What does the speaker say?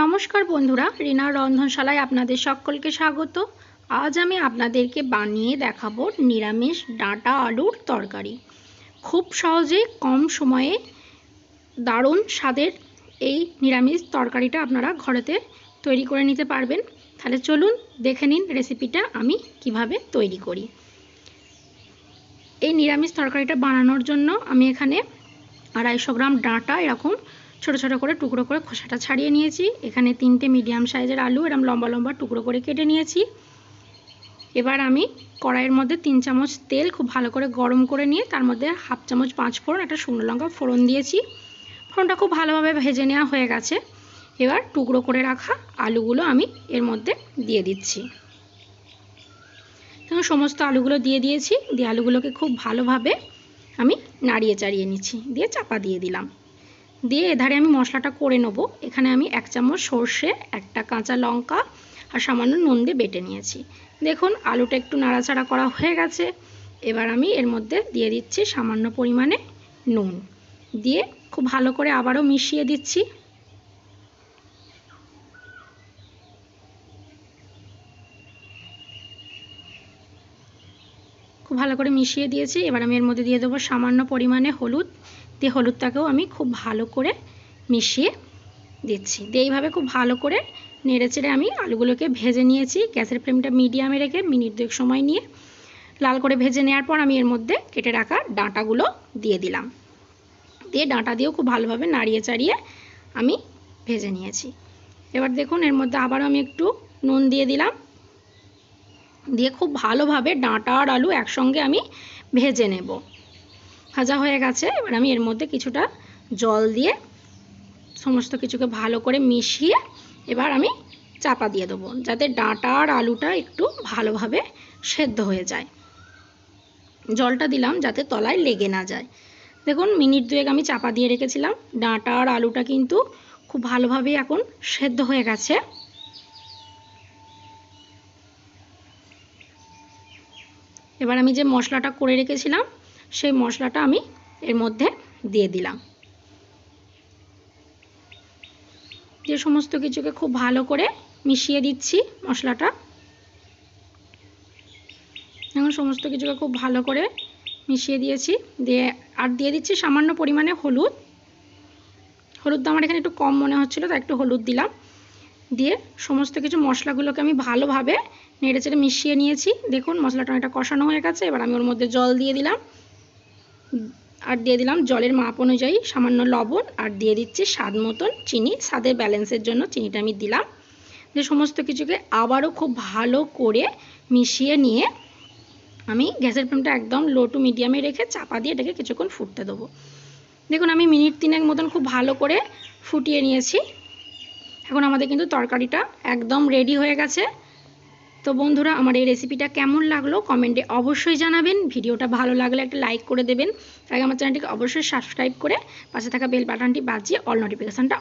নমস্কার বন্ধুরা, রিনার রন্ধনশালায় আপনাদের সকলকে স্বাগত। আজ আমি আপনাদেরকে বানিয়ে দেখাবো নিরামিষ ডাঁটা আলুর তরকারি। খুব সহজে কম সময়ে দারুণ স্বাদের এই নিরামিষ তরকারিটা আপনারা ঘরেতে তৈরি করে নিতে পারবেন। তাহলে চলুন দেখে নিন রেসিপিটা আমি কিভাবে তৈরি করি। এই নিরামিষ তরকারিটা বানানোর জন্য আমি এখানে 250 গ্রাম ডাঁটা এরকম ছোট ছোট করে টুকরো করে খোসাটা ছাড়িয়ে নিয়েছি। এখানে 3টে মিডিয়াম সাইজের আলু এরকম লম্বা লম্বা টুকরো করে কেটে নিয়েছি। এবার আমি কড়াইয়ের মধ্যে 3 চামচ তেল খুব ভালো করে গরম করে নিয়ে তার মধ্যে 1/2 চামচ 5 ফোড়ন, একটা শুকনো লঙ্কা ফোড়ন দিয়েছি। ফোড়নটা খুব ভালোভাবে ভেজে নেওয়া হয়ে গেছে। এবার টুকরো করে রাখা আলুগুলো আমি এর মধ্যে দিয়ে দিচ্ছি। সমস্ত আলুগুলো দিয়ে দিয়েছি। দিয়ে আলুগুলোকে খুব ভালোভাবে আমি নাড়িয়ে চাড়িয়ে নিচ্ছি, দিয়ে চাপা দিয়ে দিলাম। দিয়ে এধারে আমি মশলাটা করে নেব। এখানে আমি 1 চামচ সর্ষে, একটা কাঁচা লঙ্কা আর সামান্য নুন দিয়ে বেটে নিয়েছি। দেখুন আলুটা একটু নাড়াচাড়া করা হয়ে গেছে। এবার আমি এর মধ্যে দিয়ে দিচ্ছি সামান্য পরিমাণে নুন, দিয়ে খুব ভালো করে আবারও মিশিয়ে দিচ্ছি। খুব ভালো করে মিশিয়ে দিয়েছি। এবার আমি এর মধ্যে দিয়ে দেবো সামান্য পরিমাণে হলুদ, দিয়ে হলুদটাকেও আমি খুব ভালো করে মিশিয়ে দিচ্ছি। দিয়ে এইভাবে খুব ভালো করে নেড়েচেড়ে আমি আলুগুলোকে ভেজে নিয়েছি। গ্যাসের ফ্লেমটা মিডিয়ামে রেখে মিনিট 2 সময় নিয়ে লাল করে ভেজে নেওয়ার পর আমি এর মধ্যে কেটে রাখা ডাঁটাগুলো দিয়ে দিলাম। দিয়ে ডাঁটা দিয়েও খুব ভালোভাবে নাড়িয়ে চাড়িয়ে আমি ভেজে নিয়েছি। এবার দেখুন এর মধ্যে আবারও আমি একটু নুন দিয়ে দিলাম। দিয়ে খুব ভালোভাবে ডাঁটা আর আলু একসঙ্গে আমি ভেজে নেব। ভাজা হয়ে গেছে। এবার আমি এর মধ্যে কিছুটা জল দিয়ে সমস্ত কিছুকে ভালো করে মিশিয়ে এবার আমি চাপা দিয়ে দেবো, যাতে ডাঁটা আর আলুটা একটু ভালোভাবে সেদ্ধ হয়ে যায়। জলটা দিলাম যাতে তলায় লেগে না যায়। দেখুন মিনিট 2 আমি চাপা দিয়ে রেখেছিলাম। ডাঁটা আর আলুটা কিন্তু খুব ভালোভাবে এখন সেদ্ধ হয়ে গেছে। এবার আমি যে মশলাটা করে রেখেছিলাম সেই মশলাটা আমি এর মধ্যে দিয়ে দিলাম। যে সমস্ত কিছুকে খুব ভালো করে মিশিয়ে দিচ্ছি মশলাটা। এখন সমস্ত কিছুকে খুব ভালো করে মিশিয়ে দিয়েছি। দিয়ে আর দিয়ে দিচ্ছি সামান্য পরিমাণে হলুদ। হলুদটা আমার এখানে একটু কম মনে হচ্ছিলো, তাই একটু হলুদ দিলাম। দিয়ে সমস্ত কিছু মশলাগুলোকে আমি ভালোভাবে নেড়েচেড়ে মিশিয়ে নিয়েছি। দেখুন মশলাটা অনেকটা কষানো হয়ে গেছে। এবার আমি ওর মধ্যে জল দিয়ে দিলাম, আর দিয়ে দিলাম জলের মাপ অনুযায়ী সামান্য লবণ, আর দিয়ে দিচ্ছি স্বাদ মতন চিনি। স্বাদের ব্যালেন্সের জন্য চিনিটা আমি দিলাম। যে সমস্ত কিছুকে আবারও খুব ভালো করে মিশিয়ে নিয়ে আমি গ্যাসের ফ্লেমটা একদম লো টু মিডিয়ামে রেখে চাপা দিয়ে এটাকে কিছুক্ষণ ফুটতে দেবো। দেখুন আমি মিনিট 3 মতন খুব ভালো করে ফুটিয়ে নিয়েছি। এখন আমাদের কিন্তু তরকারিটা একদম রেডি হয়ে গেছে। তো বন্ধুরা, আমার এই রেসিপিটা কেমন লাগলো কমেন্টে অবশ্যই জানাবেন। ভিডিওটা ভালো লাগলে একটা লাইক করে দেবেন। তাই আমার চ্যানেলটিকে অবশ্যই সাবস্ক্রাইব করে পাশে থাকা বেল বাটনটি বাজিয়ে অল নোটিফিকেশানটা